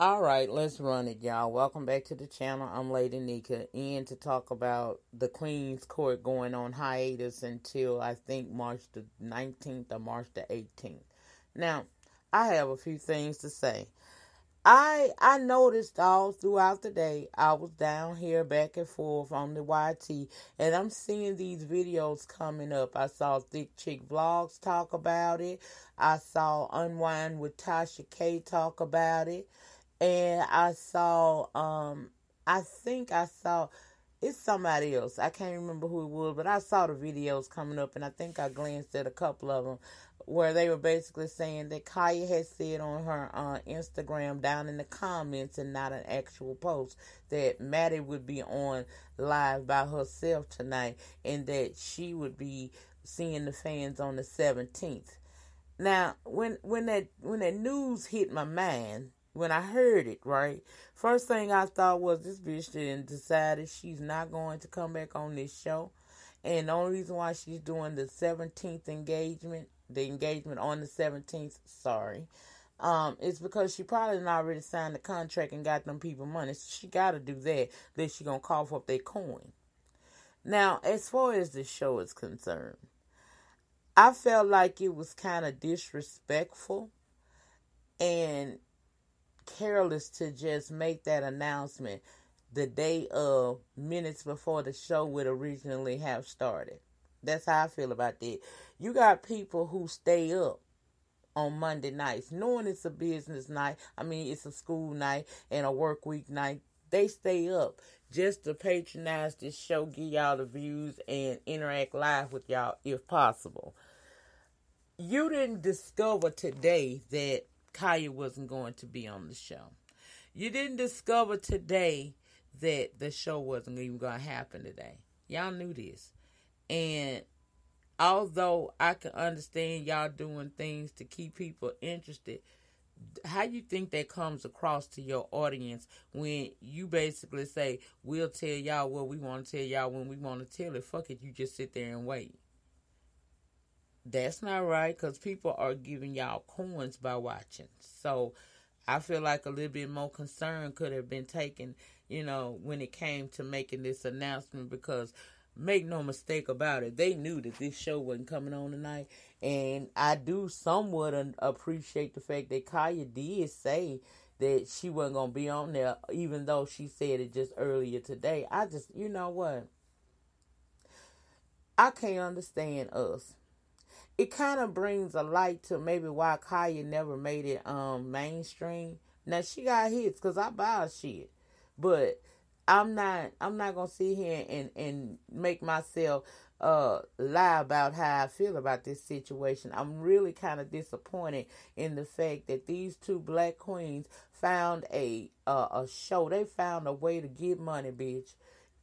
All right, let's run it, y'all. Welcome back to the channel. I'm Lady Nika, in to talk about the Queen's Court going on hiatus until I think March the 19th or March the 18th. Now, I have a few things to say. I noticed all throughout the day, I was down here back and forth on the YT, and I'm seeing these videos coming up. I saw Thick Chick Vlogs talk about it. I saw Unwind with Tasha K talk about it. And I think I saw, it's somebody else. I can't remember who it was, but I saw the videos coming up, and I think I glanced at a couple of them where they were basically saying that Kaya had said on her Instagram down in the comments and not an actual post that Maddie would be on live by herself tonight and that she would be seeing the fans on the 17th. Now, when that news hit my mind, when I heard it, right, first thing I thought was this bitch then decided she's not going to come back on this show. And the only reason why she's doing the 17th engagement, the engagement on the 17th, is because she probably already signed the contract and got them people money. So she got to do that, then she going to cough up their coin. Now, as far as the show is concerned, I felt like it was kind of disrespectful and careless to just make that announcement the day of, minutes before the show would originally have started. That's how I feel about that. You got people who stay up on Monday nights, knowing it's a business night. I mean, it's a school night and a work week night. They stay up just to patronize this show, give y'all the views, and interact live with y'all if possible. You didn't discover today that Kaya wasn't going to be on the show. You didn't discover today that the show wasn't even going to happen today. Y'all knew this. And although I can understand y'all doing things to keep people interested, how you think that comes across to your audience when you basically say, we'll tell y'all what we want to tell y'all when we want to tell it? Fuck it, you just sit there and wait. That's not right, because people are giving y'all coins by watching. So I feel like a little bit more concern could have been taken, when it came to making this announcement, because make no mistake about it, they knew that this show wasn't coming on tonight. And I do somewhat appreciate the fact that Kaya did say that she wasn't going to be on there, even though she said it just earlier today. I just, you know what? I can't understand us. It kind of brings a light to maybe why Kaya never made it mainstream. Now she got hits because I buy her shit, but I'm not gonna sit here and make myself lie about how I feel about this situation. I'm really kind of disappointed in the fact that these two black queens found a show. They found a way to get money, bitch,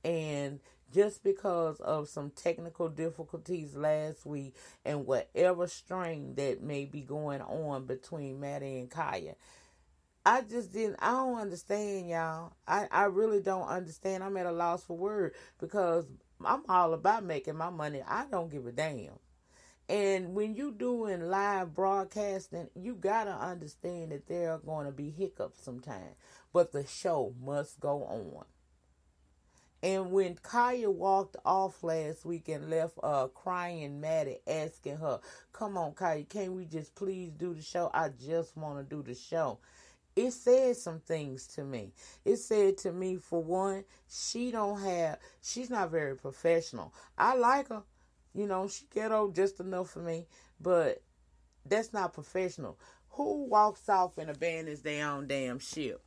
and just because of some technical difficulties last week and whatever strain that may be going on between Maddie and Kaya, I don't understand, y'all. I really don't understand. I'm at a loss for words because I'm all about making my money. I don't give a damn. And when you doing live broadcasting, you gotta understand that there are going to be hiccups sometimes. But the show must go on. And when Kaya walked off last week and left crying Maddie, asking her, come on, Kaya, can't we just please do the show? I just want to do the show. It said some things to me. It said to me, for one, she's not very professional. I like her. She ghetto just enough for me. But that's not professional. Who walks off and abandons their own damn ship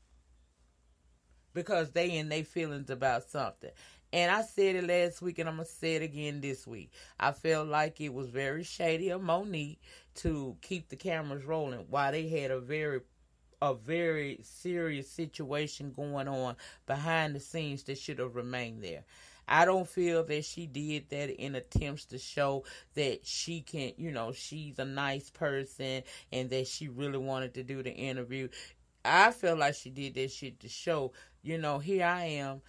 because they in their feelings about something? And I said it last week, and I'm going to say it again this week. I felt like it was very shady of Monique to keep the cameras rolling while they had a very serious situation going on behind the scenes that should have remained there. I don't feel that she did that in attempts to show that she can, she's a nice person and that she really wanted to do the interview. I feel like she did that shit to show, here I am.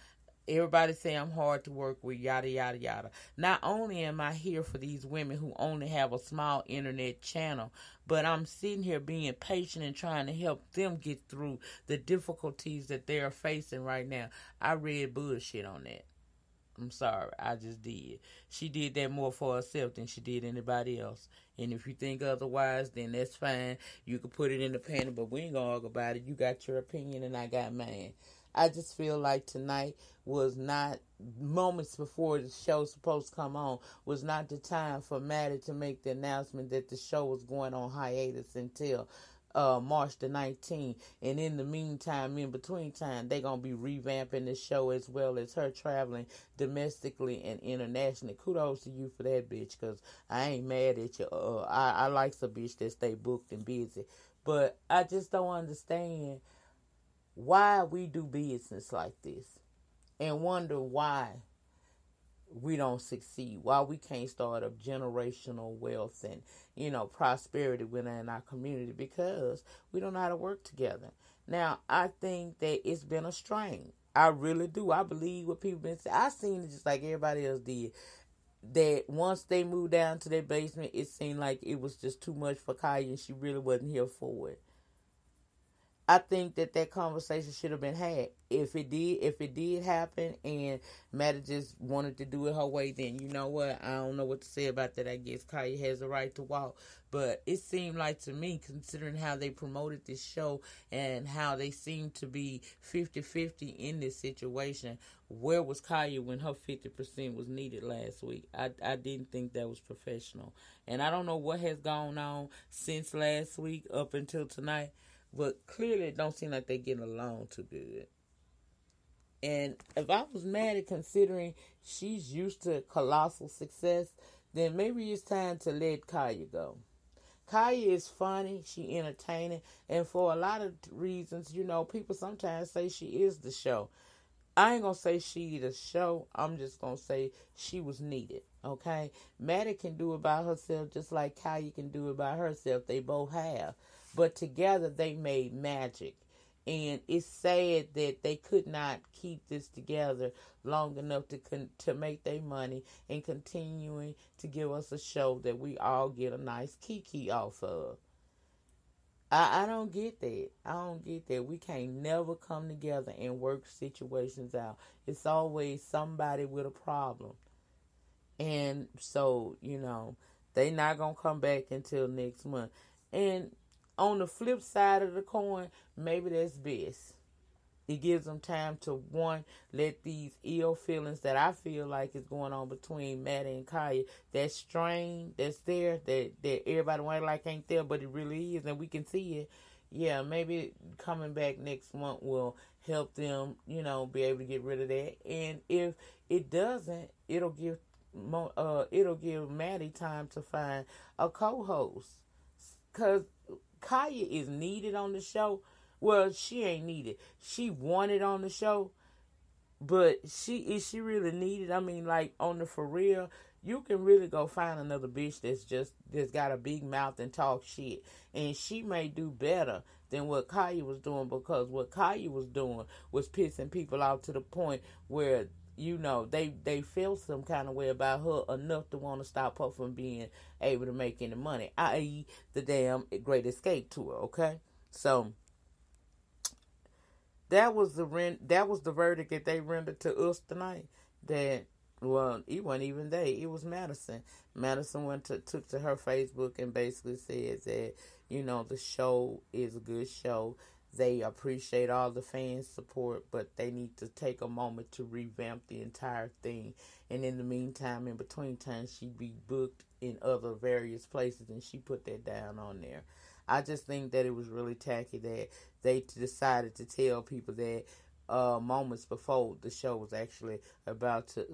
Everybody say I'm hard to work with, yada, yada, yada. Not only am I here for these women who only have a small internet channel, but I'm sitting here being patient and trying to help them get through the difficulties that they are facing right now. I read bullshit on that. I'm sorry, I just did. She did that more for herself than she did anybody else. And if you think otherwise, then that's fine. You can put it in the panel, but we ain't gonna argue about it. You got your opinion and I got mine. I just feel like tonight was not, moments before the show's supposed to come on, was not the time for Maddie to make the announcement that the show was going on hiatus until March the 19th. And in the meantime, in between time, they're going to be revamping the show as well as her traveling domestically and internationally. Kudos to you for that, bitch, because I ain't mad at you. I like a bitch that stay booked and busy. But I just don't understand why we do business like this and wonder why we don't succeed, why we can't start up generational wealth and, prosperity within our community, because we don't know how to work together. Now, I think that it's been a strain. I really do. I believe what people been saying. I seen it just like everybody else did. That once they moved down to their basement, it seemed like it was just too much for Kaya and she really wasn't here for it. I think that conversation should have been had. If it did happen and Maddie just wanted to do it her way, then you know what? I don't know what to say about that. I guess Kaya has a right to walk. But it seemed like to me, considering how they promoted this show and how they seemed to be 50-50 in this situation, where was Kaya when her 50% was needed last week? I didn't think that was professional. And I don't know what has gone on since last week up until tonight. But clearly it don't seem like they're getting along too good. And if I was mad at considering she's used to colossal success, then maybe it's time to let Kaya go. Kaya is funny, she entertaining, and for a lot of reasons, people sometimes say she is the show. I ain't gonna say she the show, I'm just gonna say she was needed, okay? Maddie can do it by herself just like Kaya can do it by herself. They both have. But together they made magic. And it's sad that they could not keep this together long enough to make their money and continuing to give us a show that we all get a nice kiki off of. I don't get that. I don't get that. We can't never come together and work situations out. It's always somebody with a problem. And so, they not going to come back until next month. And on the flip side of the coin, maybe that's best. It gives them time to, one, let these ill feelings that I feel like is going on between Maddie and Kaya, that strain that's there, that everybody want like ain't there, but it really is, and we can see it. Yeah, maybe coming back next month will help them, be able to get rid of that. And if it doesn't, it'll give Maddie time to find a co-host. Because Kaya is needed on the show. Well, she ain't needed. She wanted on the show, but is she really needed? I mean, like on the for real, you can really go find another bitch that's got a big mouth and talk shit, and she may do better than what Kaya was doing, because what Kaya was doing was pissing people off to the point where they felt some kind of way about her enough to want to stop her from being able to make any money, i.e. the damn Great Escape tour. Okay, so that was the verdict that they rendered to us tonight. That, well, it wasn't even it was Madison. Madison took to her Facebook and basically said that the show is a good show. They appreciate all the fans' support, but they need to take a moment to revamp the entire thing. And in the meantime, in between times, she'd be booked in other various places, and she put that down on there. I just think that it was really tacky that they decided to tell people that moments before the show was actually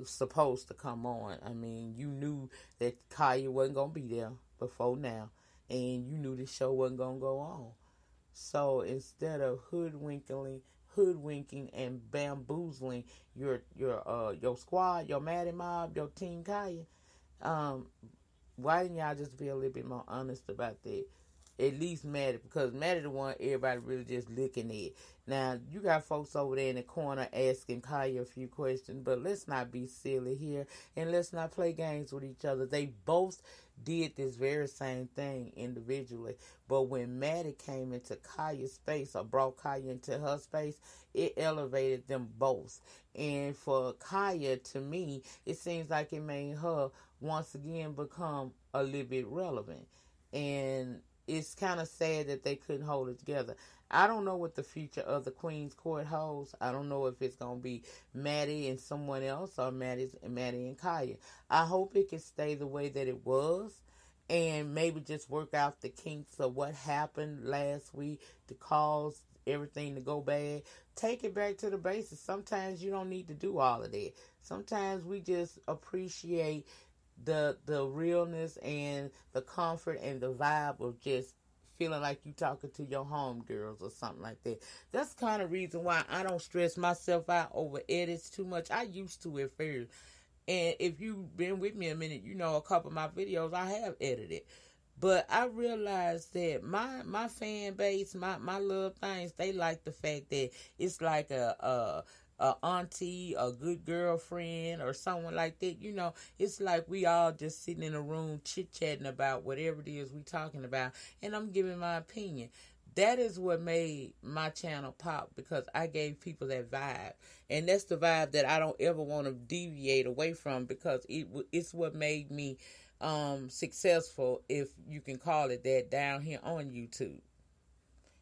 supposed to come on. I mean, you knew that Kaya wasn't going to be there before now, and you knew the show wasn't going to go on. So instead of hoodwinking and bamboozling your squad, your Maddie Mob, your Team Kaya, why didn't y'all just be a little bit more honest about that? at least Maddie, because Maddie the one everybody really just looking at. Now, you got folks over there in the corner asking Kaya a few questions, but let's not be silly here, and let's not play games with each other. They both did this very same thing individually, but when Maddie came into Kaya's space, or brought Kaya into her space, it elevated them both. And for Kaya, to me, it seems like it made her once again become a little bit relevant. And it's kind of sad that they couldn't hold it together. I don't know what the future of the Queen's Court holds. I don't know if it's going to be Maddie and someone else, or Maddie and Kaya. I hope it can stay the way that it was, and maybe just work out the kinks of what happened last week to cause everything to go bad. Take it back to the basics. Sometimes you don't need to do all of that. Sometimes we just appreciate the realness and the comfort and the vibe of just feeling like you talking to your homegirls or something like that. That's the kind of reason why I don't stress myself out over edits too much. I used to at first. And if you've been with me a minute, you know a couple of my videos I have edited. But I realized that my fan base, my little things, they like the fact that it's like a auntie, a good girlfriend, or someone like that. You know, it's like we all just sitting in a room chit-chatting about whatever it is we talking about, and I'm giving my opinion. That is what made my channel pop, because I gave people that vibe. And that's the vibe that I don't ever want to deviate away from, because it's what made me successful, if you can call it that, down here on YouTube.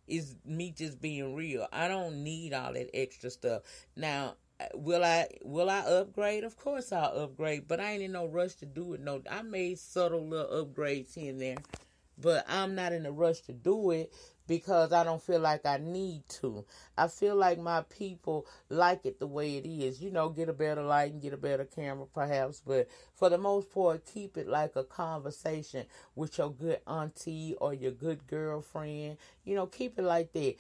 Is me just being real. I don't need all that extra stuff. Now, will I upgrade? Of course I'll upgrade, but I ain't in no rush to do it. No, I made subtle little upgrades here and there, but I'm not in a rush to do it, because I don't feel like I need to. I feel like my people like it the way it is. You know, get a better light and get a better camera perhaps, but for the most part, keep it like a conversation with your good auntie or your good girlfriend. You know, keep it like that.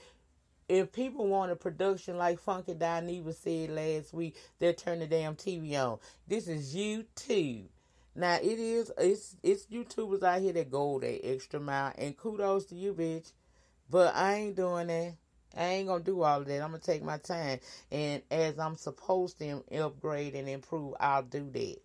If people want a production like Funky Dineva said last week, they'll turn the damn TV on. This is YouTube. Now, it's YouTubers out here that go that extra mile, and kudos to you, bitch. But I ain't doing that. I ain't going to do all of that. I'm going to take my time. And as I'm supposed to upgrade and improve, I'll do that.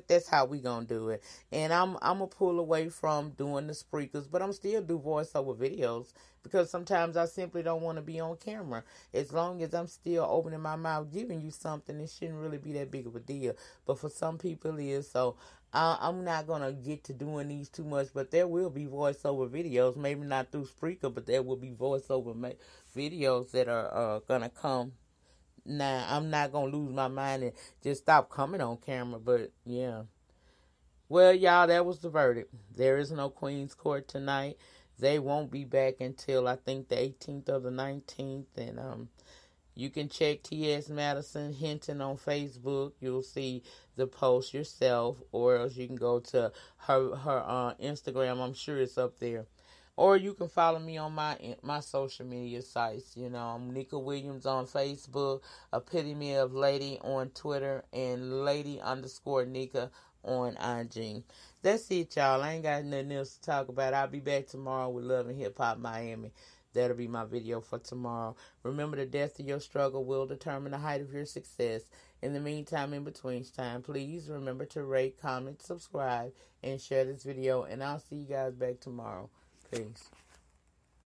That's how we going to do it. And I'm going to pull away from doing the Spreakers, but I'm still do voiceover videos, because sometimes I simply don't want to be on camera. As long as I'm still opening my mouth, giving you something, it shouldn't really be that big of a deal. But for some people it is. So I'm not going to get to doing these too much, but there will be voiceover videos, maybe not through Spreaker, but there will be voiceover videos that are going to come. Now, I'm not going to lose my mind and just stop coming on camera, but yeah. Well, y'all, that was the verdict. There is no Queen's Court tonight. They won't be back until, I think, the 18th or the 19th, and you can check T.S. Madison Hinton on Facebook. You'll see the post yourself, or else you can go to her Instagram. I'm sure it's up there. Or you can follow me on my social media sites. You know, I'm Nika Williams on Facebook, Epitome of Lady on Twitter, and Lady_Nika on IG. That's it, y'all. I ain't got nothing else to talk about. I'll be back tomorrow with Love and Hip Hop Miami. That'll be my video for tomorrow. Remember, the depth of your struggle will determine the height of your success. In the meantime, in between time, please remember to rate, comment, subscribe, and share this video. And I'll see you guys back tomorrow. Peace.